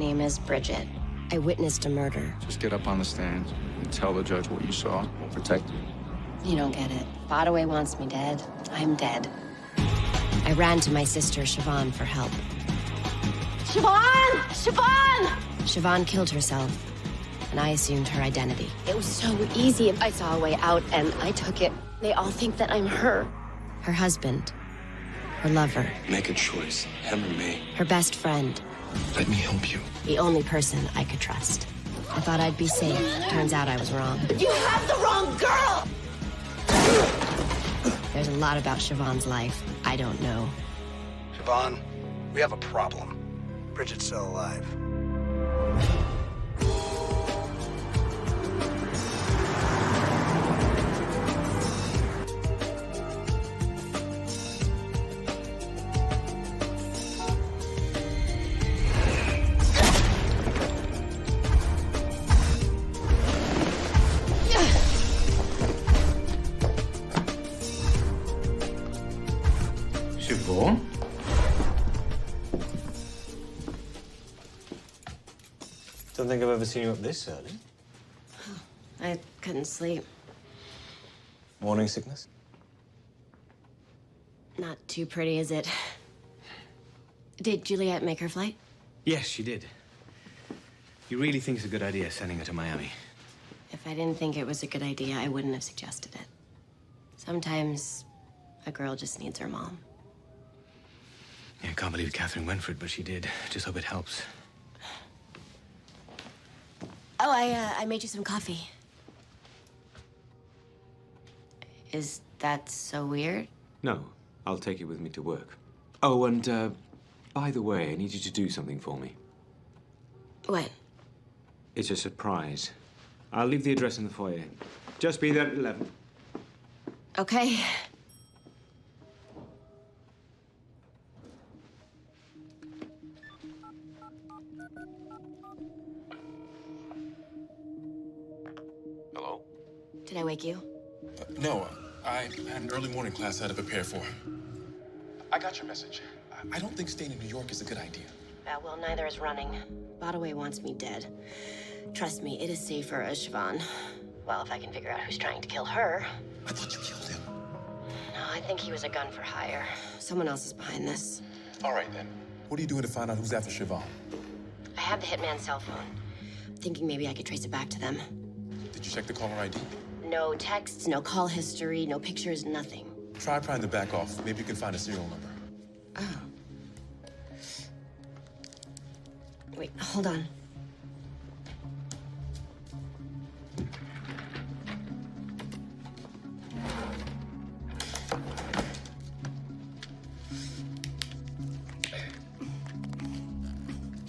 name is Bridget. I witnessed a murder. Just get up on the stand and tell the judge what you saw. Protect me. You don't get it. Bodaway wants me dead. I'm dead. I ran to my sister, Siobhan, for help. Siobhan! Siobhan! Siobhan killed herself, and I assumed her identity. It was so easy. I saw a way out, and I took it. They all think that I'm her. Her husband. Her lover. Make a choice, him or me. Her best friend. Let me help you. The only person I could trust. I thought I'd be safe. Turns out I was wrong. You have the wrong girl! There's a lot about Siobhan's life I don't know. Siobhan, we have a problem. Bridget's still alive. Siobhan? Don't think I've ever seen you up this early. I couldn't sleep. Morning sickness? Not too pretty, is it? Did Juliet make her flight? Yes, she did. You really think it's a good idea sending her to Miami? If I didn't think it was a good idea, I wouldn't have suggested it. Sometimes a girl just needs her mom. Yeah, I can't believe Catherine went for it, but she did. Just hope it helps. Oh, I made you some coffee. Is that so weird? No, I'll take it with me to work. Oh, and, by the way, I need you to do something for me. What? It's a surprise. I'll leave the address in the foyer. Just be there at 11. Okay. Hello? Did I wake you? No, I had an early morning class I had to prepare for. I got your message. I don't think staying in New York is a good idea. Well, neither is running. Bodaway wants me dead. Trust me, it is safer as Siobhan. Well, if I can figure out who's trying to kill her. I thought you killed him. No, I think he was a gun for hire. Someone else is behind this. All right, then. What are you doing to find out who's after Siobhan? I have the hitman's cell phone. I'm thinking maybe I could trace it back to them. Did you check the caller ID? No texts, no call history, no pictures, nothing. Try prying the back off. Maybe you can find a serial number. Oh. Wait, hold on.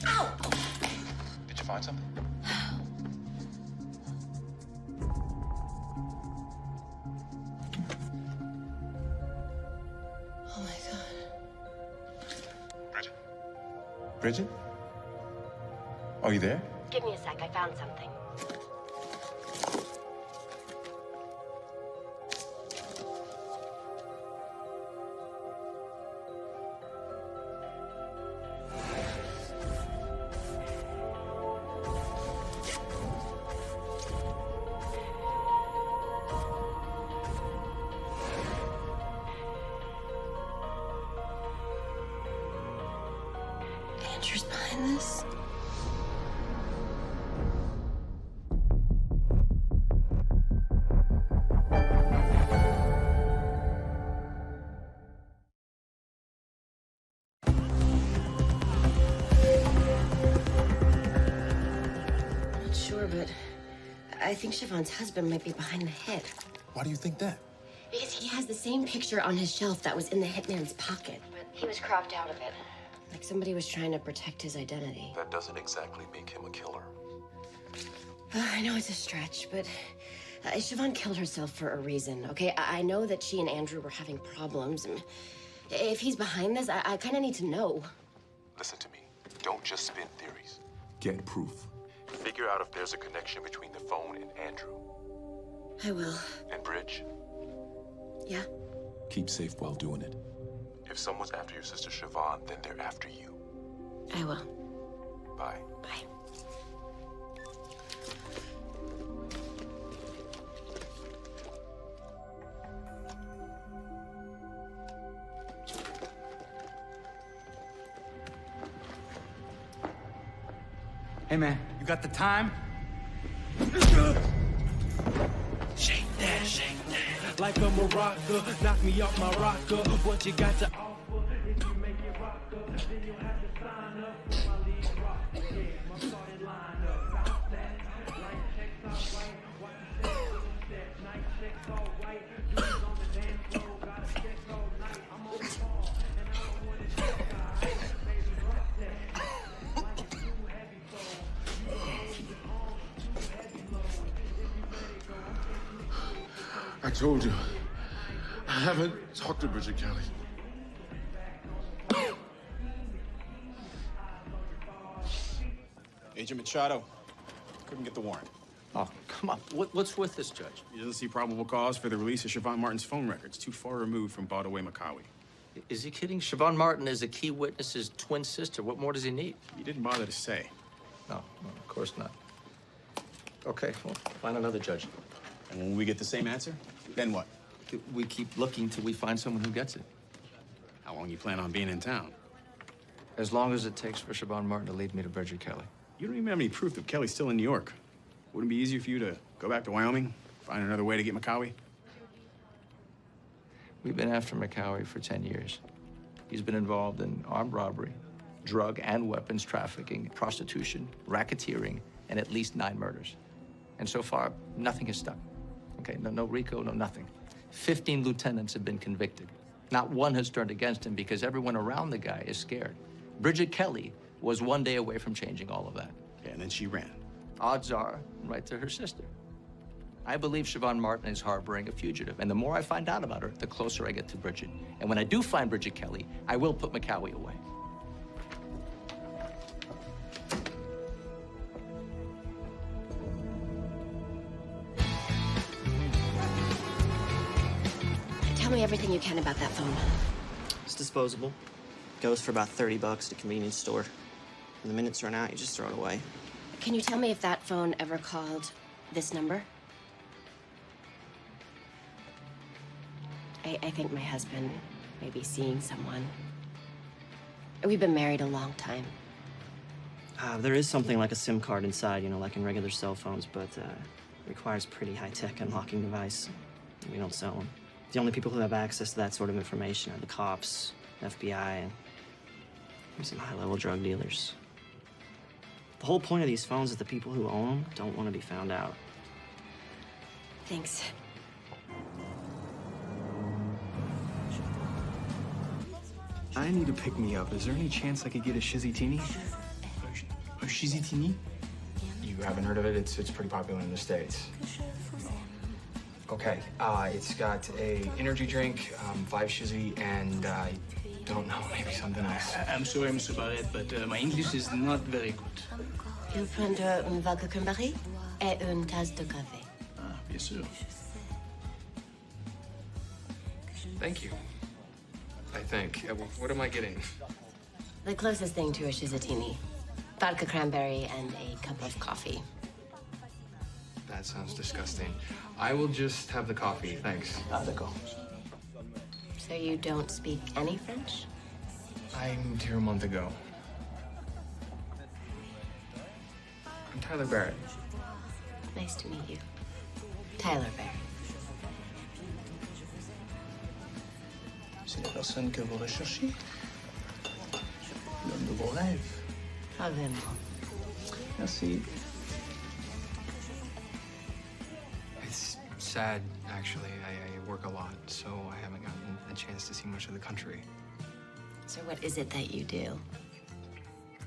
Ow! Did you find something? Oh my God. Bridget? Bridget? Are you there? Give me a sec, I found something. Andrew's behind this? Not sure, but I think Siobhan's husband might be behind the hit. Why do you think that? Because he has the same picture on his shelf that was in the hitman's pocket. But he was cropped out of it. Like somebody was trying to protect his identity. That doesn't exactly make him a killer. I know it's a stretch, but Siobhan killed herself for a reason, okay? I know that she and Andrew were having problems. And if he's behind this, I kind of need to know. Listen to me. Don't just spin theories. Get proof. Figure out if there's a connection between the phone and Andrew. I will. And Bridge. Yeah? Keep safe while doing it. If someone's after your sister Siobhan, then they're after you. I will. Bye. Bye. Hey, man, you got the time? Shake that, like a maraca. Knock me off my rocker. What you got to offer? If you make it rocker, then you'll have to sign up for my lead rocker. Yeah, my started lineup. Bounce that, light checks all right. Watch the steps, night checks all right. Dudes on the dance floor, gotta check all night. I'm on the ball, and I don't want to check guys. Baby, drop that. Like a too heavy flow. You hold your arms, too heavy load. If you let it go, I'm taking it. I told you. I haven't talked to Bridget Kelly. Agent Machado. Couldn't get the warrant. Oh, come on. What's with this, Judge? He doesn't see probable cause for the release of Siobhan Martin's phone records, too far removed from Bardaway Makawi. Is he kidding? Siobhan Martin is a key witness, his twin sister. What more does he need? He didn't bother to say. No, of course not. Okay, well, find another judge. And when we get the same answer, then what? We keep looking till we find someone who gets it. How long you plan on being in town? As long as it takes for Siobhan Martin to lead me to Bridget Kelly. You don't even have any proof that Kelly's still in New York. Wouldn't it be easier for you to go back to Wyoming, find another way to get Makawi? We've been after McCowie for 10 years. He's been involved in armed robbery, drug and weapons trafficking, prostitution, racketeering, and at least 9 murders. And so far, nothing has stuck. Okay, no RICO, no nothing. 15 lieutenants have been convicted. Not one has turned against him because everyone around the guy is scared. Bridget Kelly was one day away from changing all of that. Yeah, and then she ran. Odds are, right to her sister. I believe Siobhan Martin is harboring a fugitive, and the more I find out about her, the closer I get to Bridget. And when I do find Bridget Kelly, I will put McCowie away. Tell me everything you can about that phone. It's disposable. Goes for about $30 at a convenience store. When the minutes run out, you just throw it away. Can you tell me if that phone ever called this number? I think my husband may be seeing someone. We've been married a long time. There is something like a SIM card inside, you know, like in regular cell phones, but requires pretty high-tech unlocking device. We don't sell them. The only people who have access to that sort of information are the cops, FBI, and some high-level drug dealers. The whole point of these phones is the people who own them don't want to be found out. Thanks. I need to pick me up. Is there any chance I could get a shizzitini? A shizitini? You haven't heard of it? It's pretty popular in the States. Okay, it's got a energy drink, 5 shizzy, and I don't know, maybe something else. I'm sorry, Mr. Barrett, but my English is not very good. Il prendra un vodka cranberry et une tasse de café. Ah, bien sûr. Thank you. I think. What am I getting? The closest thing to a shizatini. Vodka cranberry and a cup of coffee. That sounds disgusting. I will just have the coffee, thanks. D'accord. So you don't speak any French? I moved here a month ago. I'm Tyler Barrett. Nice to meet you. Tyler Barrett. C'est la personne que vous recherchez. L'homme de vos rêves. Probablement. Merci. It's sad, actually. I work a lot, so I haven't gotten a chance to see much of the country. So what is it that you do?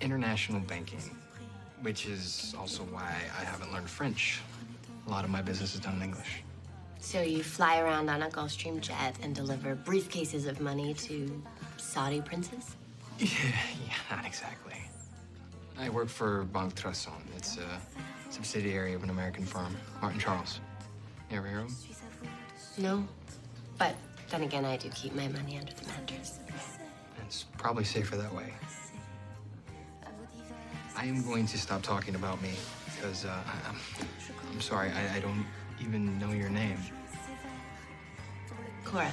International banking, which is also why I haven't learned French. A lot of my business is done in English. So you fly around on a Gulfstream jet and deliver briefcases of money to Saudi princes? Yeah, not exactly. I work for Banque Trasson. It's a subsidiary of an American firm, Martin Charles. You ever hear of him? No. But then again, I do keep my money under the mattress. It's probably safer that way. I am going to stop talking about me because I'm sorry. I don't even know your name. Cora.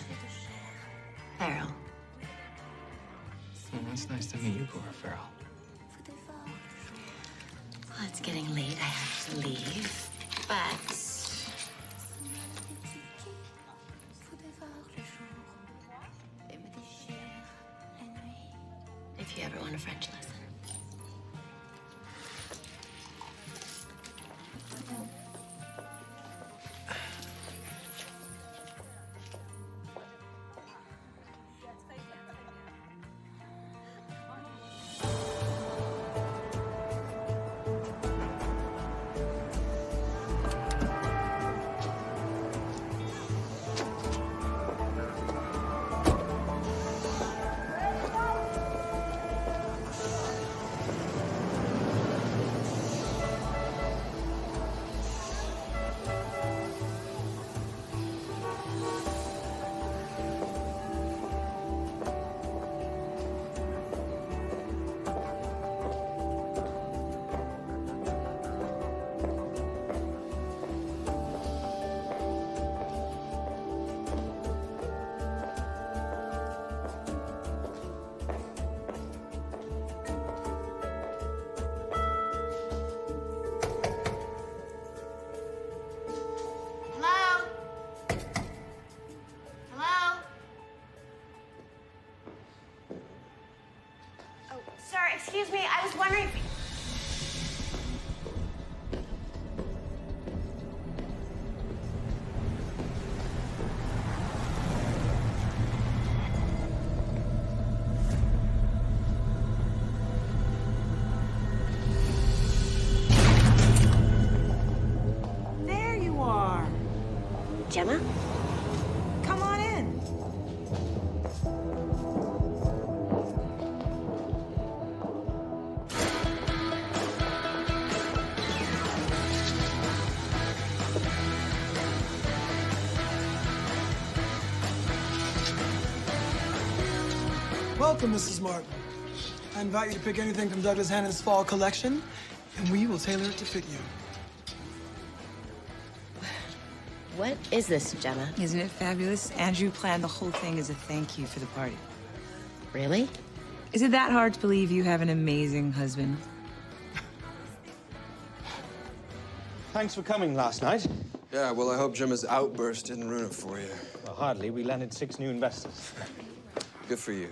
Farrell. Well, it's nice to meet you, Cora Farrell. Well, it's getting late. I have to leave. But if you ever want a French lesson. Sorry, excuse me. I was wondering if... There you are. Gemma? Come on in. Welcome, Mrs. Martin. I invite you to pick anything from Douglas Hannon's fall collection, and we will tailor it to fit you. What is this, Gemma? Isn't it fabulous? Andrew planned the whole thing as a thank you for the party. Really? Is it that hard to believe you have an amazing husband? Thanks for coming last night. Yeah, well, I hope Gemma's outburst didn't ruin it for you. Well, hardly. We landed 6 new investors. Good for you.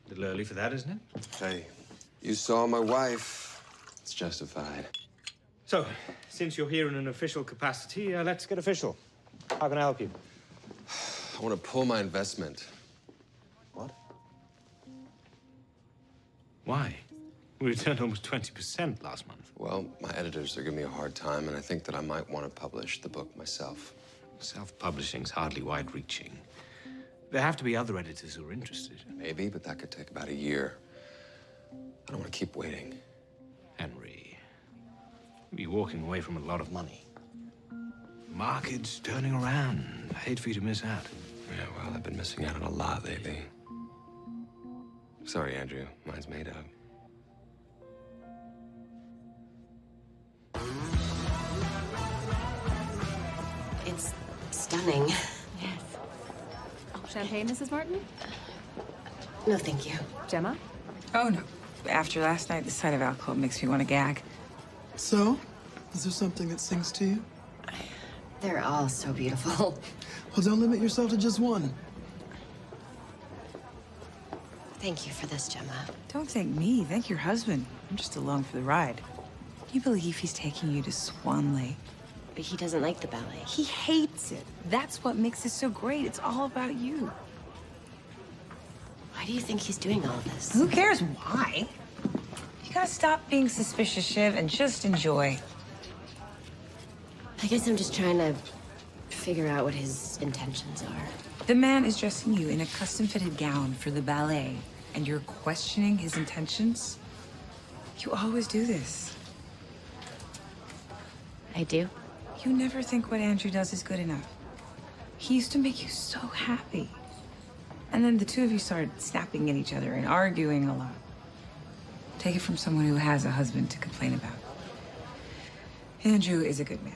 A little early for that, isn't it? Hey, you saw my wife. It's justified. So, since you're here in an official capacity, let's get official. How can I help you? I want to pull my investment. What? Why? We returned almost 20% last month. Well, my editors are giving me a hard time, and I think that I might want to publish the book myself. Self-publishing's hardly wide-reaching. There have to be other editors who are interested. Maybe, but that could take about a year. I don't want to keep waiting. Henry, you'll be walking away from a lot of money. Market's turning around. I hate for you to miss out. Yeah, well, I've been missing out on a lot lately. Sorry, Andrew. Mine's made up. It's stunning. Yes. Oh, champagne, Mrs. Martin? No, thank you. Gemma? Oh, no. After last night, the sight of alcohol makes me want to gag. So, is there something that sings to you? They're all so beautiful. Well, don't limit yourself to just one. Thank you for this, Gemma. Don't thank me. Thank your husband. I'm just along for the ride. Can you believe he's taking you to Swan Lake? But he doesn't like the ballet. He hates it. That's what makes it so great. It's all about you. Why do you think he's doing all this? Who cares why? You gotta stop being suspicious, Shiv, and just enjoy. I guess I'm just trying to figure out what his intentions are. The man is dressing you in a custom-fitted gown for the ballet, and you're questioning his intentions? You always do this. I do? You never think what Andrew does is good enough. He used to make you so happy. And then the two of you started snapping at each other and arguing a lot. Take it from someone who has a husband to complain about. Andrew is a good man.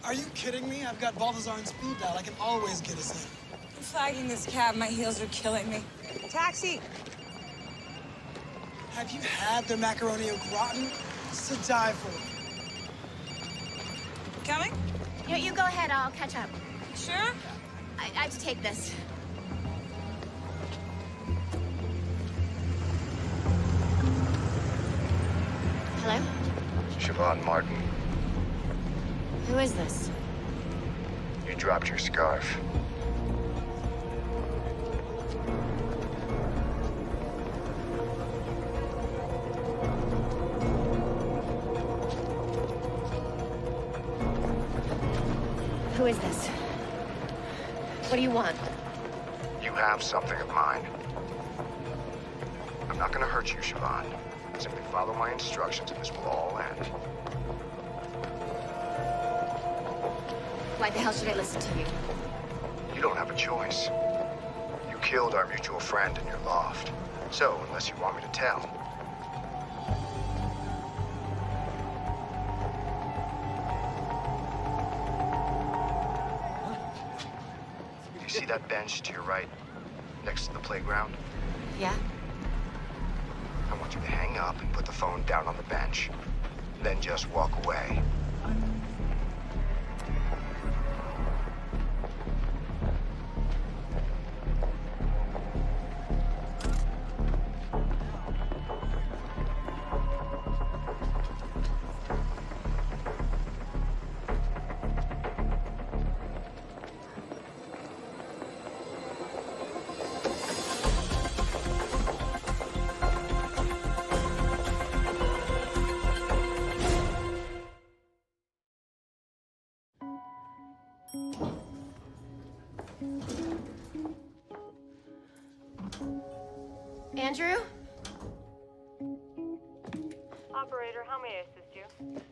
Are you kidding me? I've got Balthazar on speed dial. I can always get us in. I'm flagging this cab. My heels are killing me. Taxi! Have you had their macaroni au gratin? It's to die for. Coming? You go ahead, I'll catch up. Sure? I have to take this. Hello? Siobhan Martin, Who is this? you dropped your scarf. Who is this? What do you want? You have something of mine. I'm not gonna hurt you, Siobhan. Simply follow my instructions and this will all end. Why the hell should I listen to you? You don't have a choice. You killed our mutual friend in your loft. So, unless you want me to tell, you see that bench to your right, next to the playground? Yeah? I want you to hang up and put the phone down on the bench. Then just walk away. Andrew? Operator, how may I assist you?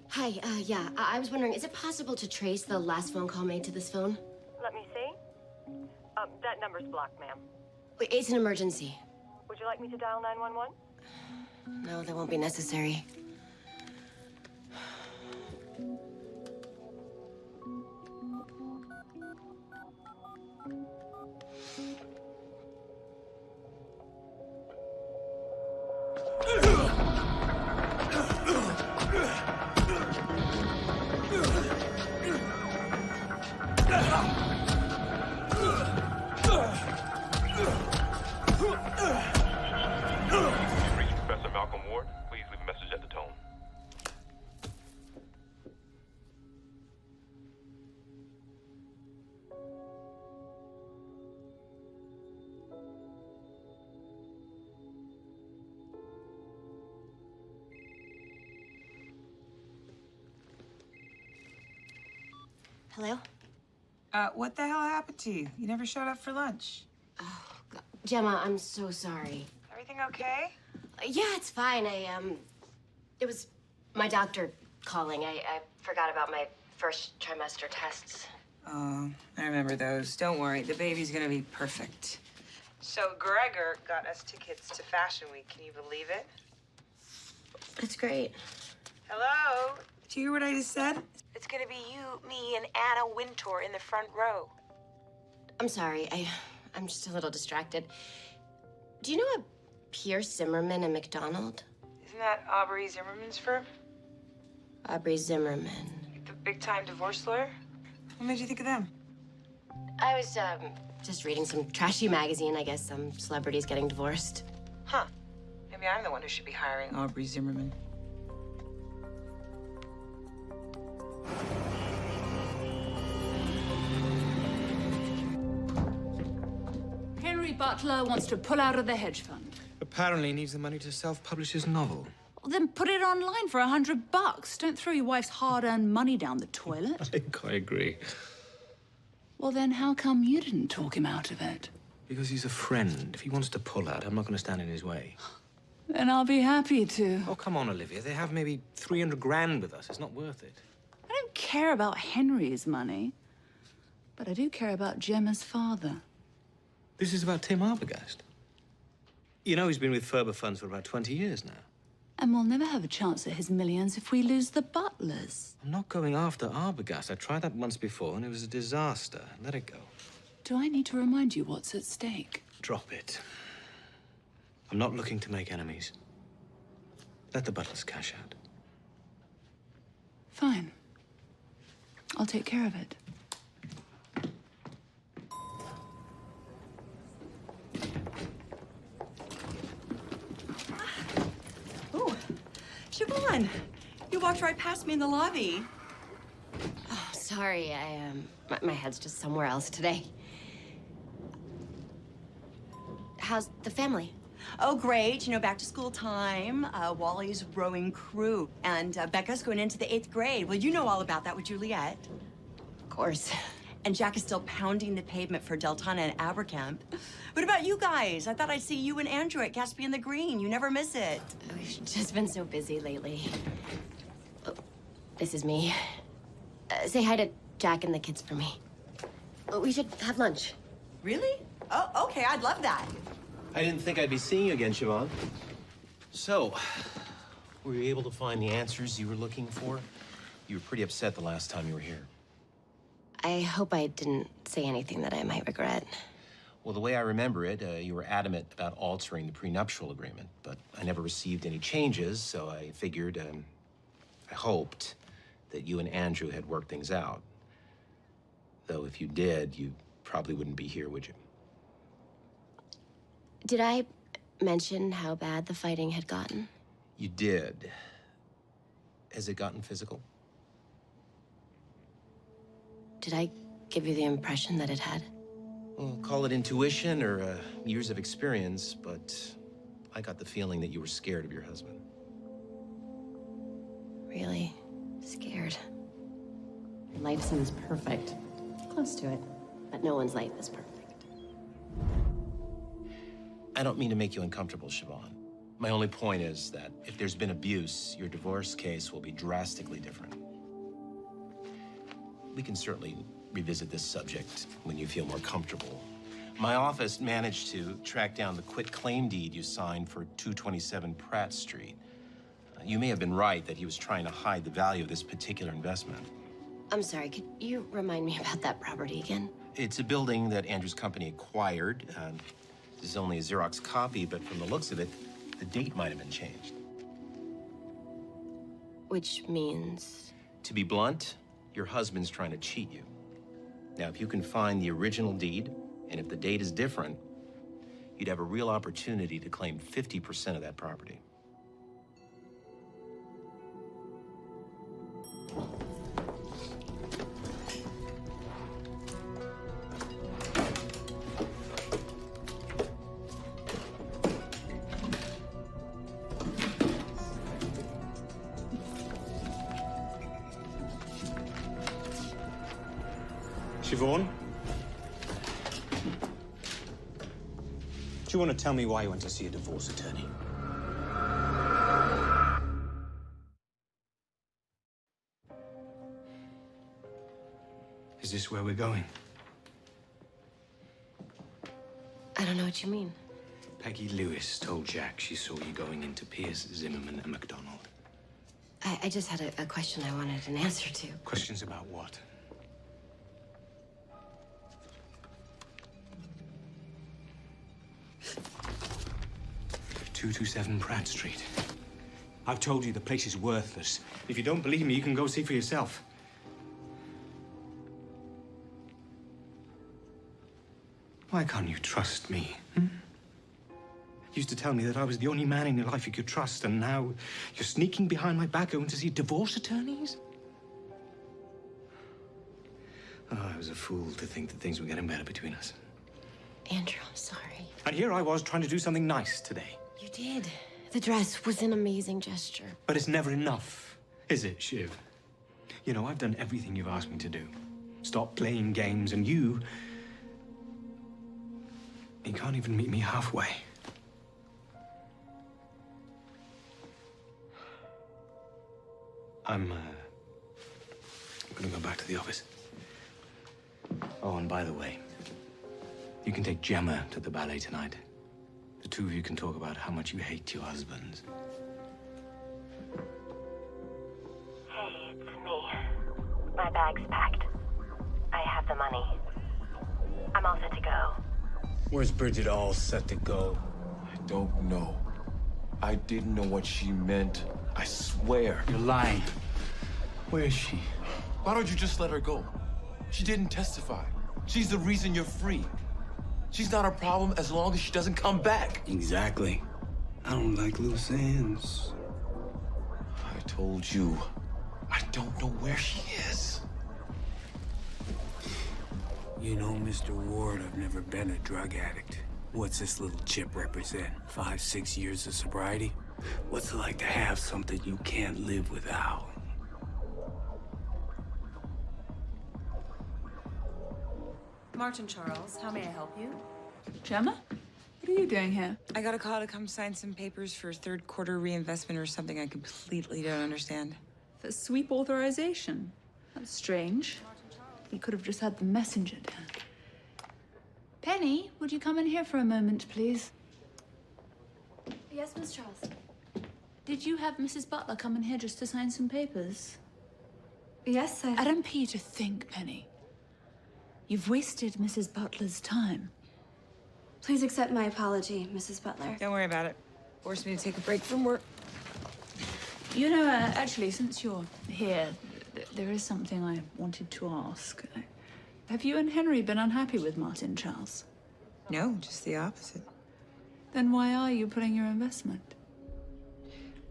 Hi, yeah, I was wondering, is it possible to trace the last phone call made to this phone? Let me see. That number's blocked, ma'am. Wait, it's an emergency. Would you like me to dial 911? No, that won't be necessary. Professor Malcolm Ward, please leave a message at the tone. Hello? What the hell happened to you? You never showed up for lunch. Oh, God. Gemma, I'm so sorry. Everything okay? Yeah, it's fine. It was my doctor calling. I forgot about my first trimester tests. Oh, I remember those. Don't worry, the baby's gonna be perfect. So Gregor got us tickets to Fashion Week. Can you believe it? That's great. Hello? Do you hear what I just said? It's gonna be you, me, and Anna Wintour in the front row. I'm sorry. I'm just a little distracted. Do you know a Pierce Zimmerman and McDonald? Isn't that Aubrey Zimmerman's firm? Aubrey Zimmerman. The big-time divorce lawyer? What made you think of them? I was, just reading some trashy magazine. I guess some celebrity's getting divorced. Huh. Maybe I'm the one who should be hiring Aubrey Zimmerman. Henry Butler wants to pull out of the hedge fund. Apparently he needs the money to self-publish his novel. Well, then put it online for $100. Don't throw your wife's hard-earned money down the toilet. I think I agree. Well, then how come you didn't talk him out of it? Because he's a friend. If he wants to pull out, I'm not going to stand in his way. Then I'll be happy to. Oh, come on, Olivia. They have maybe 300 grand with us. It's not worth it. I don't care about Henry's money, but I do care about Gemma's father. This is about Tim Arbogast. You know he's been with Ferber Funds for about 20 years now. And we'll never have a chance at his millions if we lose the butlers. I'm not going after Arbogast. I tried that once before, and it was a disaster. Let it go. Do I need to remind you what's at stake? Drop it. I'm not looking to make enemies. Let the butlers cash out. Fine. I'll take care of it. Oh, Siobhan, you walked right past me in the lobby. Oh, sorry. My head's just somewhere else today. How's the family? Oh, great. You know, back to school time. Wally's rowing crew. And Becca's going into the 8th grade. Well, you know all about that with Juliet. Of course. And Jack is still pounding the pavement for Deltana and Abercamp. What about you guys? I thought I'd see you and Andrew at Caspian the Green. You never miss it. We've just been so busy lately. Oh, this is me. Say hi to Jack and the kids for me. We should have lunch. Really? Oh, okay. I'd love that. I didn't think I'd be seeing you again, Siobhan. So, were you able to find the answers you were looking for? You were pretty upset the last time you were here. I hope I didn't say anything that I might regret. Well, the way I remember it, you were adamant about altering the prenuptial agreement, but I never received any changes, so I figured, I hoped that you and Andrew had worked things out. Though if you did, you probably wouldn't be here, would you? Did I mention how bad the fighting had gotten? You did. Has it gotten physical? Did I give you the impression that it had? Well, call it intuition or years of experience, but I got the feeling that you were scared of your husband. Really scared. Life seems perfect. Close to it. But no one's life is perfect. I don't mean to make you uncomfortable, Siobhan. My only point is that if there's been abuse, your divorce case will be drastically different. We can certainly revisit this subject when you feel more comfortable. My office managed to track down the quitclaim deed you signed for 227 Pratt Street. You may have been right that he was trying to hide the value of this particular investment. I'm sorry, could you remind me about that property again? It's a building that Andrew's company acquired. This is only a Xerox copy, but from the looks of it, the date might have been changed. Which means? To be blunt, your husband's trying to cheat you. Now, if you can find the original deed, and if the date is different, you'd have a real opportunity to claim 50% of that property. Siobhan? Do you want to tell me why you went to see a divorce attorney? Is this where we're going? I don't know what you mean. Peggy Lewis told Jack she saw you going into Pierce, Zimmerman, and McDonald. I just had a question I wanted an answer to. Questions about what? "227 Pratt Street. I've told you the place is worthless. If you don't believe me, you can go see for yourself." Why can't you trust me? You used to tell me that I was the only man in your life you could trust, and now you're sneaking behind my back going to see divorce attorneys? Oh, I was a fool to think that things were getting better between us. Andrew, I'm sorry. And here I was trying to do something nice today. You did. The dress was an amazing gesture. But it's never enough, is it, Shiv? You know, I've done everything you've asked me to do. Stop playing games, and you can't even meet me halfway. I'm gonna go back to the office. Oh, and by the way, you can take Gemma to the ballet tonight. The two of you can talk about how much you hate your husbands. Hey, it's me. My bag's packed. I have the money. I'm all set to go. Where's Bridget all set to go? I don't know. I didn't know what she meant. I swear. You're lying. Where is she? Why don't you just let her go? She didn't testify. She's the reason you're free. She's not a problem as long as she doesn't come back. Exactly. I don't like loose ends. I told you, I don't know where she is. You know, Mr. Ward, I've never been a drug addict. What's this little chip represent? 5, 6 years of sobriety? What's it like to have something you can't live without? Martin Charles, how may I help you? Gemma? What are you doing here? I got a call to come sign some papers for third quarter reinvestment or something I completely don't understand. For sweep authorization? That's strange. You could have just had the messenger down. Penny, would you come in here for a moment, please? Yes, Miss Charles. Did you have Mrs. Butler come in here just to sign some papers? Yes, I don't pay you to think, Penny. You've wasted Mrs. Butler's time. Please accept my apology, Mrs. Butler. Don't worry about it. Forced me to take a break from work. You know, actually, since you're here, there is something I wanted to ask. Have you and Henry been unhappy with Martin Charles? No, just the opposite. Then why are you pulling your investment?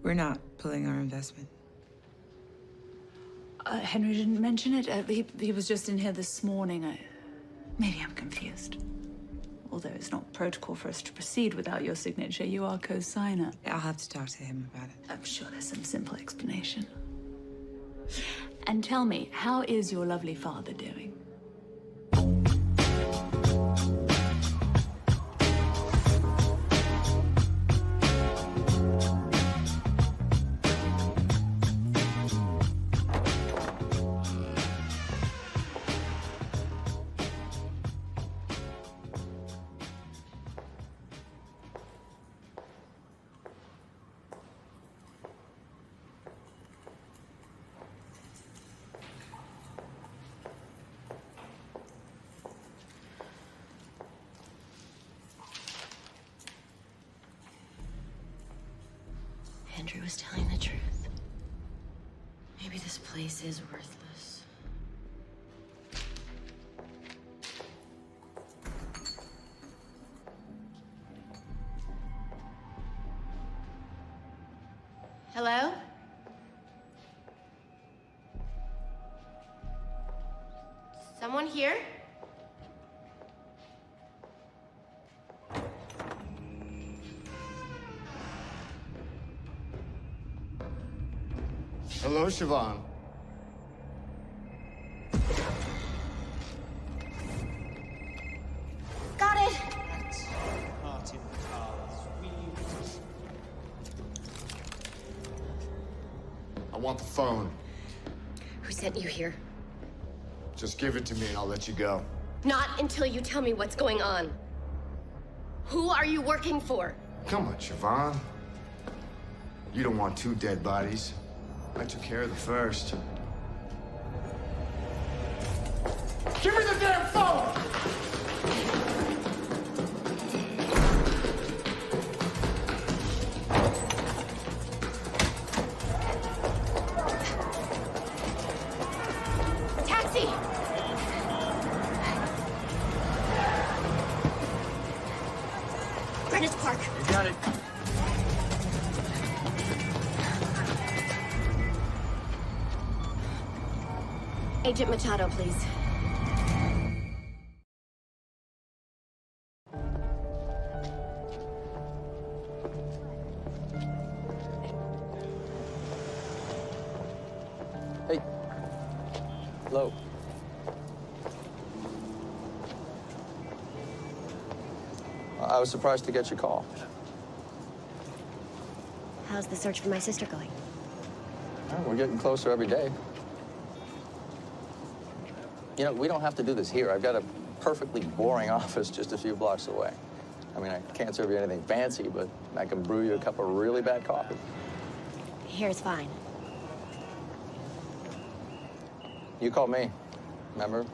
We're not pulling our investment. Henry didn't mention it. He was just in here this morning. Maybe I'm confused. Although it's not protocol for us to proceed without your signature, you are co-signer. I'll have to talk to him about it. I'm sure there's some simple explanation. And tell me, how is your lovely father doing? Andrew was telling the truth. Maybe this place is worthless. Hello? Someone here? Hello, Siobhan. Got it! I want the phone. Who sent you here? Just give it to me and I'll let you go. Not until you tell me what's going on. Who are you working for? Come on, Siobhan. You don't want 2 dead bodies. I took care of the first. Give me the damn phone! Taxi! Greenwich Park. You got it. Agent Machado, please. Hey. Hello. I was surprised to get your call. How's the search for my sister going? Well, we're getting closer every day. You know, we don't have to do this here. I've got a perfectly boring office just a few blocks away. I mean, I can't serve you anything fancy, but I can brew you a cup of really bad coffee. Here's fine. You called me, remember?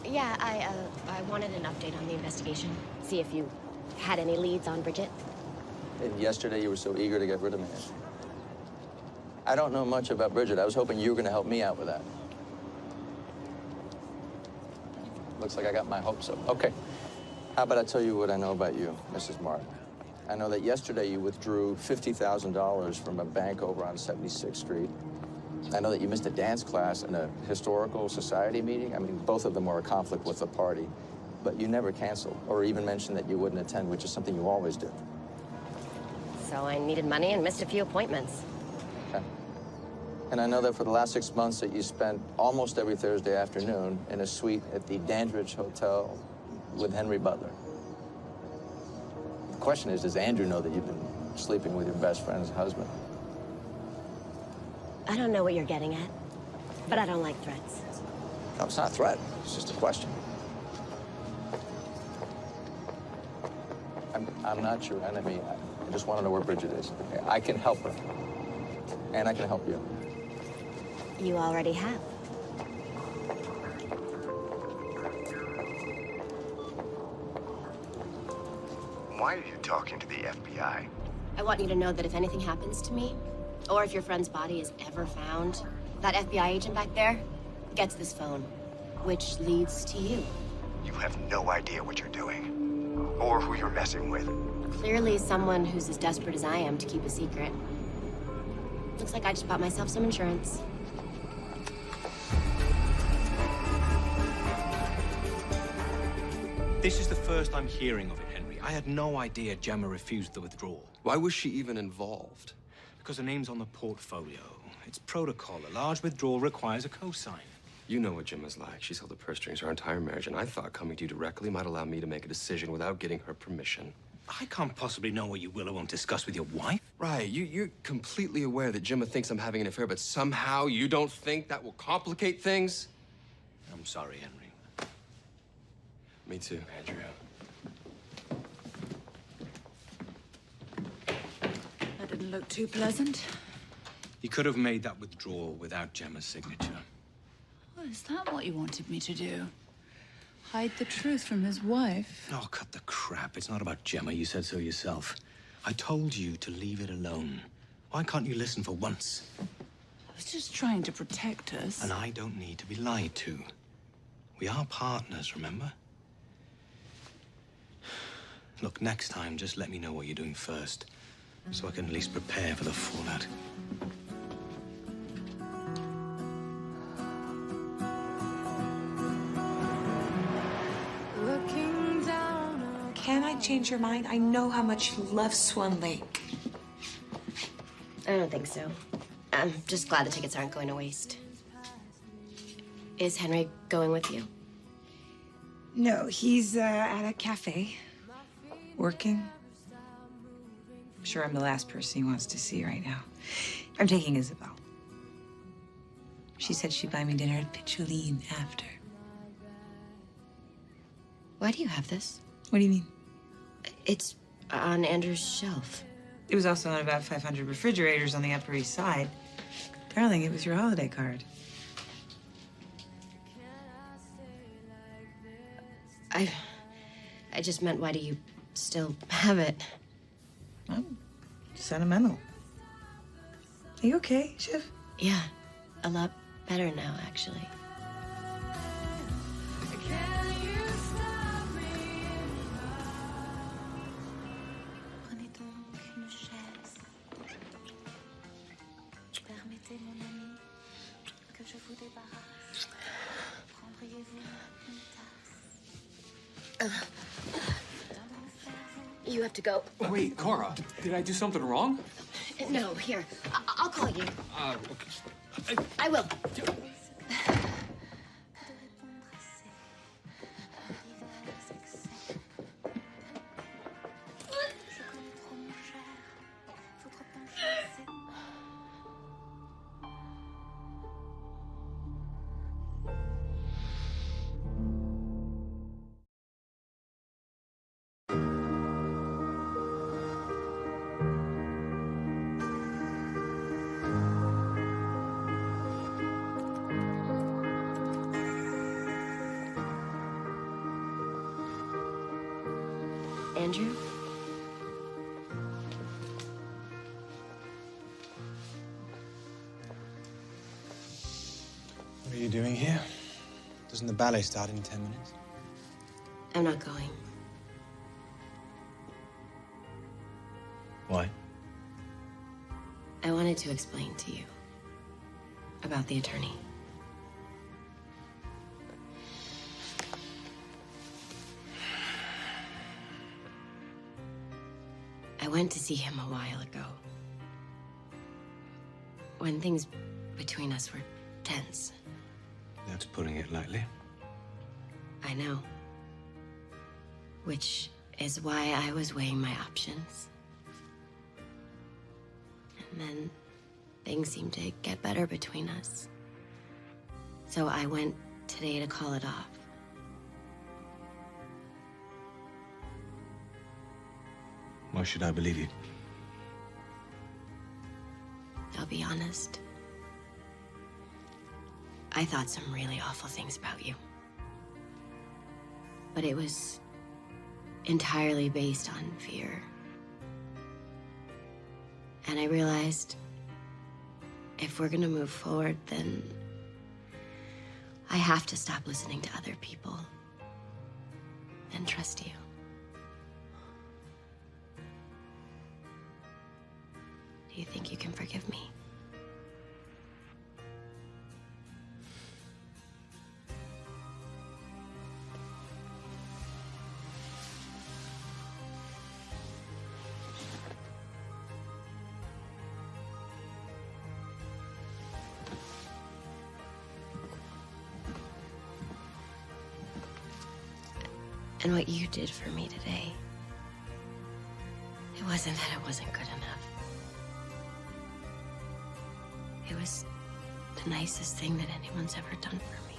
Yeah, I wanted an update on the investigation. See if you had any leads on Bridget. And yesterday you were so eager to get rid of me. I don't know much about Bridget. I was hoping you were going to help me out with that. Looks like I got my hopes up. Okay. How about I tell you what I know about you, Mrs. Martin? I know that yesterday you withdrew $50,000 from a bank over on 76th Street. I know that you missed a dance class and a historical society meeting. I mean, both of them were a conflict with the party. But you never canceled or even mentioned that you wouldn't attend, which is something you always do. So I needed money and missed a few appointments. Okay. And I know that for the last 6 months that you spent almost every Thursday afternoon in a suite at the Dandridge Hotel with Henry Butler. The question is, does Andrew know that you've been sleeping with your best friend's husband? I don't know what you're getting at, but I don't like threats. No, it's not a threat. It's just a question. I'm not your enemy. I just want to know where Bridget is. Okay? I can help her. And I can help you. You already have. Why are you talking to the FBI? I want you to know that if anything happens to me, or if your friend's body is ever found, that FBI agent back there gets this phone, which leads to you. You have no idea what you're doing, or who you're messing with. Clearly someone who's as desperate as I am to keep a secret. Looks like I just bought myself some insurance. This is the first I'm hearing of it, Henry. I had no idea Gemma refused the withdrawal. Why was she even involved? Because her name's on the portfolio. It's protocol. A large withdrawal requires a cosign. You know what Gemma's like. She's held the purse strings her entire marriage, and I thought coming to you directly might allow me to make a decision without getting her permission. I can't possibly know what you will or won't discuss with your wife. Right. You're completely aware that Gemma thinks I'm having an affair, but somehow you don't think that will complicate things? I'm sorry, Henry. Me too, Andrew. That didn't look too pleasant. You could have made that withdrawal without Gemma's signature. Oh, is that what you wanted me to do? Hide the truth from his wife? Oh, cut the crap. It's not about Gemma. You said so yourself. I told you to leave it alone. Why can't you listen for once? I was just trying to protect us. And I don't need to be lied to. We are partners, remember? Look, next time, just let me know what you're doing first, so I can at least prepare for the fallout. Can I change your mind? I know how much you love Swan Lake. I don't think so. I'm just glad the tickets aren't going to waste. Is Henry going with you? No, he's at a cafe. Working. I'm sure I'm the last person he wants to see right now. I'm taking Isabel. She said she'd buy me dinner at Picholine after. Why do you have this? What do you mean? It's on Andrew's shelf. It was also on about 500 refrigerators on the Upper East Side. Darling, it was your holiday card. I just meant, why do you still have it? Oh, sentimental. Are you okay, Shiv? Yeah, a lot better now, actually. You have to go. Wait, Cora, did I do something wrong? No, here. I'll call you. Okay. I will. Andrew? What are you doing here? Doesn't the ballet start in 10 minutes? I'm not going. Why? I wanted to explain to you about the attorney. I went to see him a while ago. When things between us were tense. That's putting it lightly. I know. Which is why I was weighing my options. And then things seemed to get better between us. So I went today to call it off. Why should I believe you? I'll be honest. I thought some really awful things about you. But it was entirely based on fear. And I realized if we're gonna move forward, then I have to stop listening to other people and trust you. Do you think you can forgive me? And what you did for me today, it wasn't that it wasn't good enough. It was the nicest thing that anyone's ever done for me.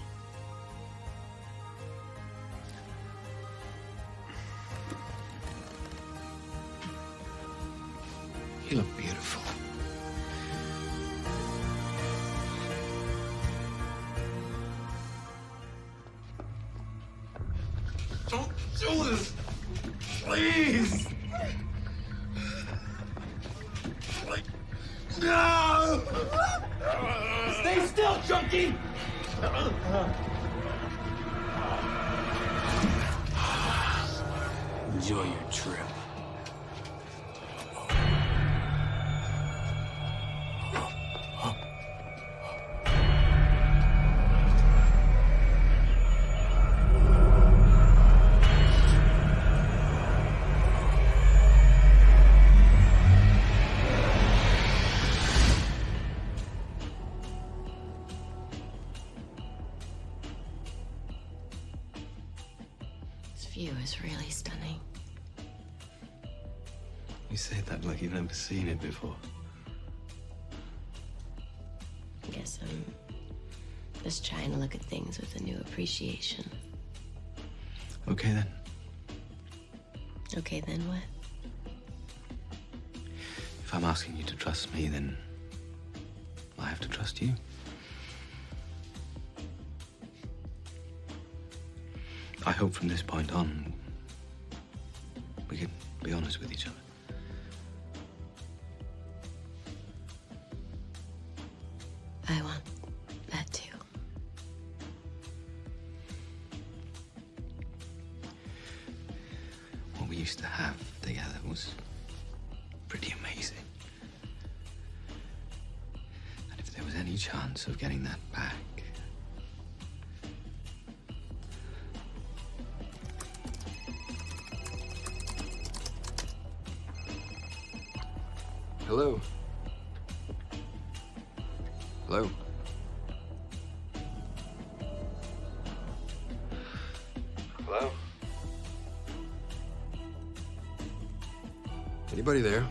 You look beautiful. Don't do this! Please! No! Stay still, junkie! Enjoy your trip. This view is really stunning. You say that like you've never seen it before. I guess I'm just trying to look at things with a new appreciation. Okay, then. Okay, then what? If I'm asking you to trust me, then I have to trust you. I hope from this point on, we can be honest with each other. I want that too. What we used to have together was pretty amazing. And if there was any chance of getting that back, Hello? Hello? Hello? Anybody there?